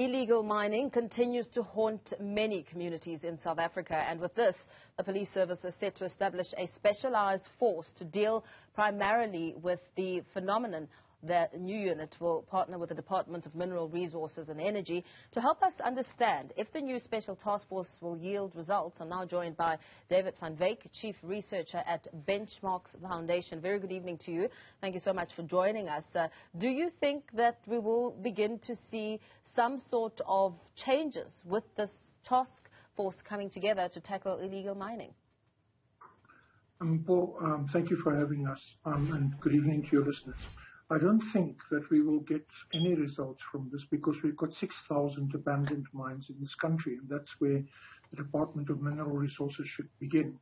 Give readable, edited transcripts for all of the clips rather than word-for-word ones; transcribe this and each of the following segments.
illegal mining continues to haunt many communities in South Africa, and with this, the police service is set to establish a specialised force to deal primarily with the phenomenon. The new unit will partner with the Department of Mineral Resources and Energy to help us understand if the new special task force will yield results. I'm now joined by David van Wyk, Chief Researcher at Benchmarks Foundation. Very good evening to you. Thank you so much for joining us. Do you think that we will begin to see some sort of changes with this task force coming together to tackle illegal mining? Paul, thank you for having us, and good evening to your listeners. I don't think that we will get any results from this because we've got 6,000 abandoned mines in this country, and that's where the Department of Mineral Resources should begin.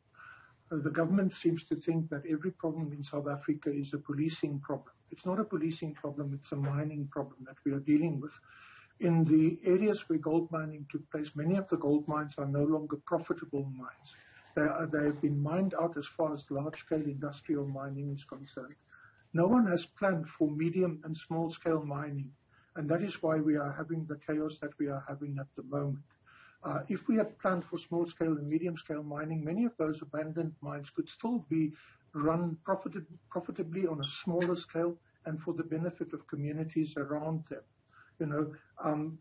The government seems to think that every problem in South Africa is a policing problem. It's not a policing problem, it's a mining problem that we are dealing with. In the areas where gold mining took place, many of the gold mines are no longer profitable mines. They have been mined out as far as large-scale industrial mining is concerned. No one has planned for medium and small-scale mining, and that is why we are having the chaos that we are having at the moment. If we had planned for small-scale and medium-scale mining, many of those abandoned mines could still be run profitably on a smaller scale and for the benefit of communities around them. You know,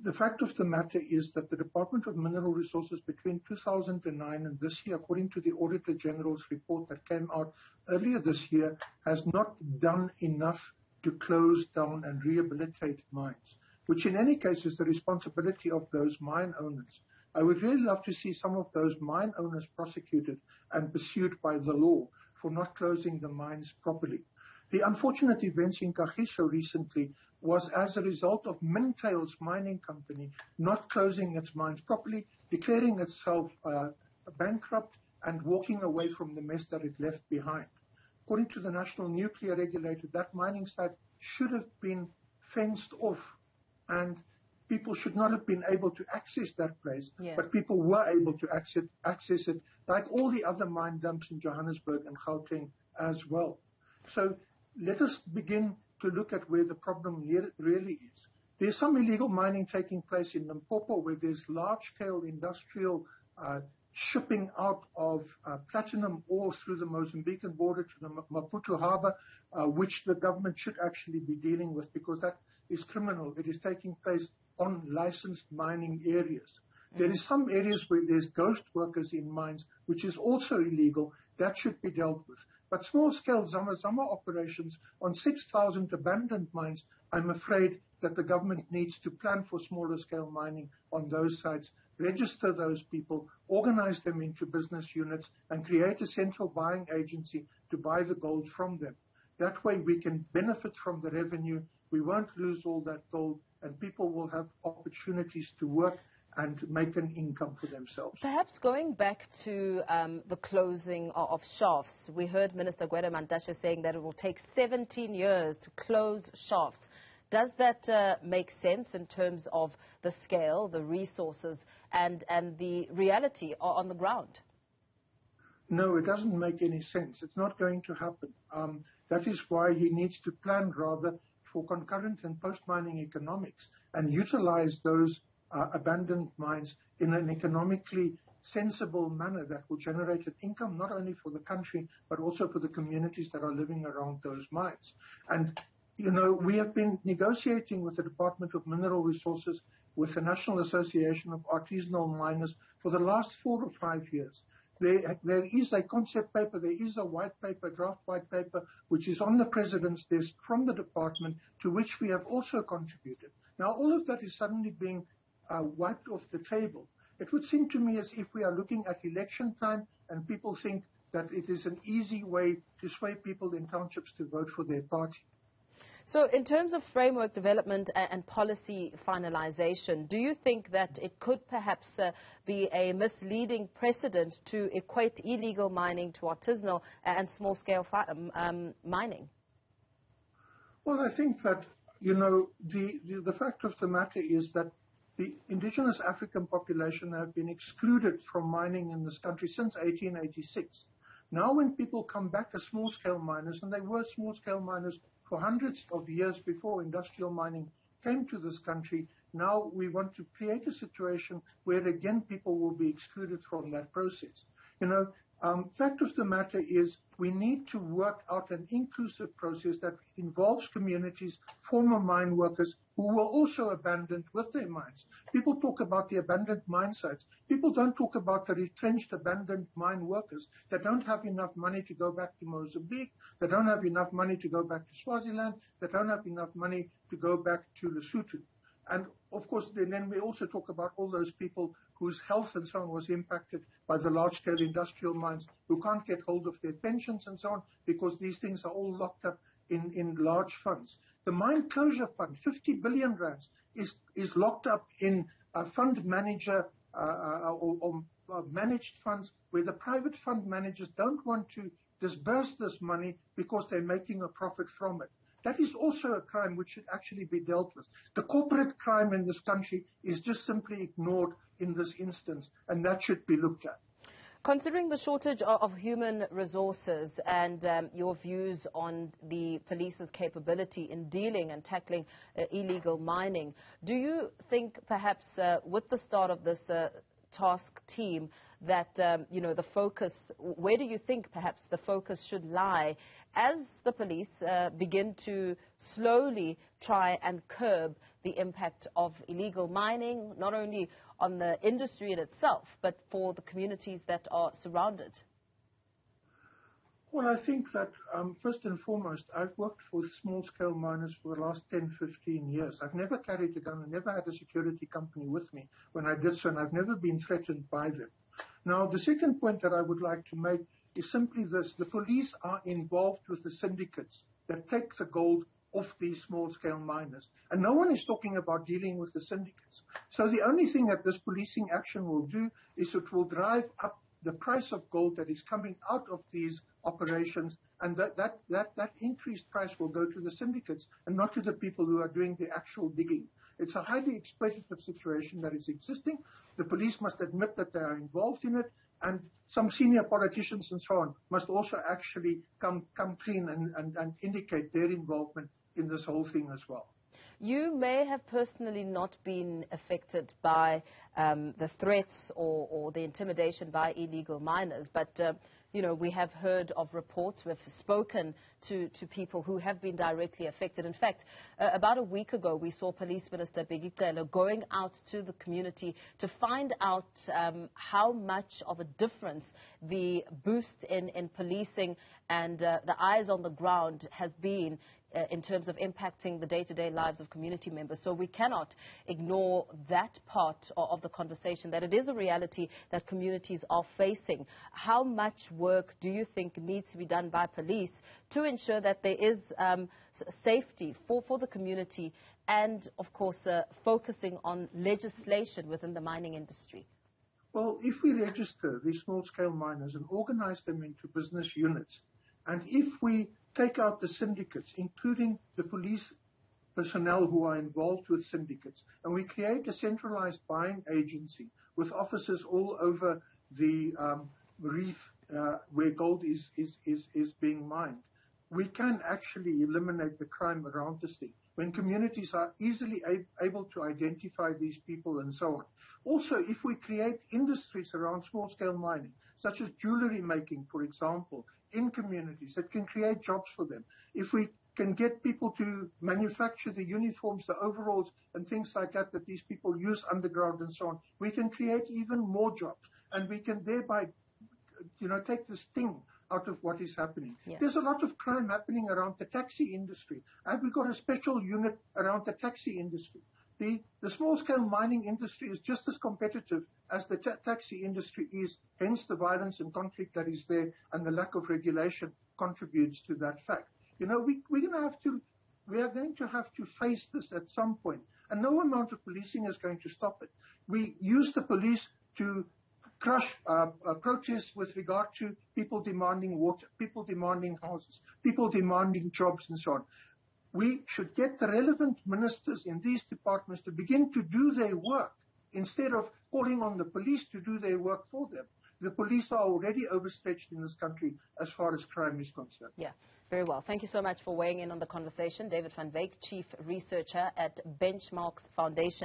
the fact of the matter is that the Department of Mineral Resources between 2009 and this year, according to the Auditor General's report that came out earlier this year, has not done enough to close down and rehabilitate mines, which in any case is the responsibility of those mine owners. I would really love to see some of those mine owners prosecuted and pursued by the law for not closing the mines properly. The unfortunate events in Kagiso recently was as a result of Mintails Mining Company not closing its mines properly, declaring itself bankrupt and walking away from the mess that it left behind. According to the National Nuclear Regulator, that mining site should have been fenced off and people should not have been able to access that place, but people were able to access it like all the other mine dumps in Johannesburg and Gauteng as well. So let us begin to look at where the problem really is. There's some illegal mining taking place in Limpopo where there's large-scale industrial shipping out of platinum ore through the Mozambican border to the Maputo harbor, which the government should actually be dealing with because that is criminal. It is taking place on licensed mining areas. There is some areas where there's ghost workers in mines, which is also illegal. That should be dealt with. But small-scale Zama operations on 6,000 abandoned mines, I'm afraid that the government needs to plan for smaller-scale mining on those sites, register those people, organize them into business units, and create a central buying agency to buy the gold from them. That way we can benefit from the revenue, we won't lose all that gold, and people will have opportunities to work and make an income for themselves. Perhaps going back to the closing of shafts, we heard Minister Gwede Mantashe saying that it will take 17 years to close shafts. Does that make sense in terms of the scale, the resources, and the reality on the ground? No, it doesn't make any sense. It's not going to happen. That is why he needs to plan rather for concurrent and post-mining economics and utilize those abandoned mines in an economically sensible manner that will generate an income not only for the country but also for the communities that are living around those mines. And, you know, we have been negotiating with the Department of Mineral Resources, with the National Association of Artisanal Miners for the last 4 or 5 years. There is a concept paper, there is a white paper, draft white paper, which is on the President's desk from the department, to which we have also contributed. Now, all of that is suddenly being wiped off the table. It would seem to me as if we are looking at election time and people think that it is an easy way to sway people in townships to vote for their party. So in terms of framework development and policy finalization, do you think that it could perhaps be a misleading precedent to equate illegal mining to artisanal and small-scale mining? Well, I think that, you know, the fact of the matter is that the indigenous African population have been excluded from mining in this country since 1886. Now when people come back as small-scale miners, and they were small-scale miners for hundreds of years before industrial mining came to this country, now we want to create a situation where, again, people will be excluded from that process. Fact of the matter is we need to work out an inclusive process that involves communities, former mine workers who were also abandoned with their mines. People talk about the abandoned mine sites. People don't talk about the retrenched abandoned mine workers that don't have enough money to go back to Mozambique, that don't have enough money to go back to Swaziland, that don't have enough money to go back to Lesotho. And of course, then we also talk about all those people whose health and so on was impacted by the large-scale industrial mines, who can't get hold of their pensions and so on, because these things are all locked up in large funds. The mine closure fund, 50 billion rands, is locked up in a fund manager or managed funds where the private fund managers don't want to disburse this money because they're making a profit from it. That is also a crime which should actually be dealt with. The corporate crime in this country is just simply ignored in this instance, and that should be looked at. Considering the shortage of human resources and your views on the police's capability in dealing and tackling illegal mining, do you think perhaps with the start of this task team that, the focus, where do you think perhaps the focus should lie as the police begin to slowly try and curb the impact of illegal mining, not only on the industry in itself, but for the communities that are surrounded? Well, I think that first and foremost, I've worked for small-scale miners for the last 10, 15 years. I've never carried a gun. I never had a security company with me when I did so, and I've never been threatened by them. Now, the second point that I would like to make is simply this. The police are involved with the syndicates that take the gold off these small-scale miners. And no one is talking about dealing with the syndicates. So the only thing that this policing action will do is it will drive up the price of gold that is coming out of these operations, and that increased price will go to the syndicates and not to the people who are doing the actual digging. It's a highly exploitative situation that is existing. The police must admit that they are involved in it, and some senior politicians and so on must also actually come clean and indicate their involvement in this whole thing as well. You may have personally not been affected by the threats or the intimidation by illegal miners, but we have heard of reports. We've spoken to people who have been directly affected. In fact, about a week ago, we saw Police Minister Begicelo going out to the community to find out how much of a difference the boost in policing and the eyes on the ground has been in terms of impacting the day-to-day lives of community members. So we cannot ignore that part of the conversation, that it is a reality that communities are facing. How much work do you think needs to be done by police to ensure that there is safety for the community and, of course, focusing on legislation within the mining industry? Well, if we register these small-scale miners and organize them into business units, and if we take out the syndicates, including the police personnel who are involved with syndicates, and we create a centralized buying agency with offices all over the reef where gold is being mined, we can actually eliminate the crime around this thing, when communities are easily able to identify these people and so on. Also, if we create industries around small-scale mining, such as jewelry making, for example, in communities that can create jobs for them, if we can get people to manufacture the uniforms, the overalls, and things like that these people use underground and so on, we can create even more jobs, and we can thereby, take the sting out of what is happening. Yeah. There's a lot of crime happening around the taxi industry, and we've got a special unit around the taxi industry. The small-scale mining industry is just as competitive as the taxi industry is, hence the violence and conflict that is there, and the lack of regulation contributes to that fact. We are going to have to face this at some point, and no amount of policing is going to stop it. We use the police to crush protests with regard to people demanding water, people demanding houses, people demanding jobs and so on. We should get the relevant ministers in these departments to begin to do their work instead of calling on the police to do their work for them. The police are already overstretched in this country as far as crime is concerned. Yeah, very well. Thank you so much for weighing in on the conversation. David van Wyk, Chief Researcher at Benchmarks Foundation.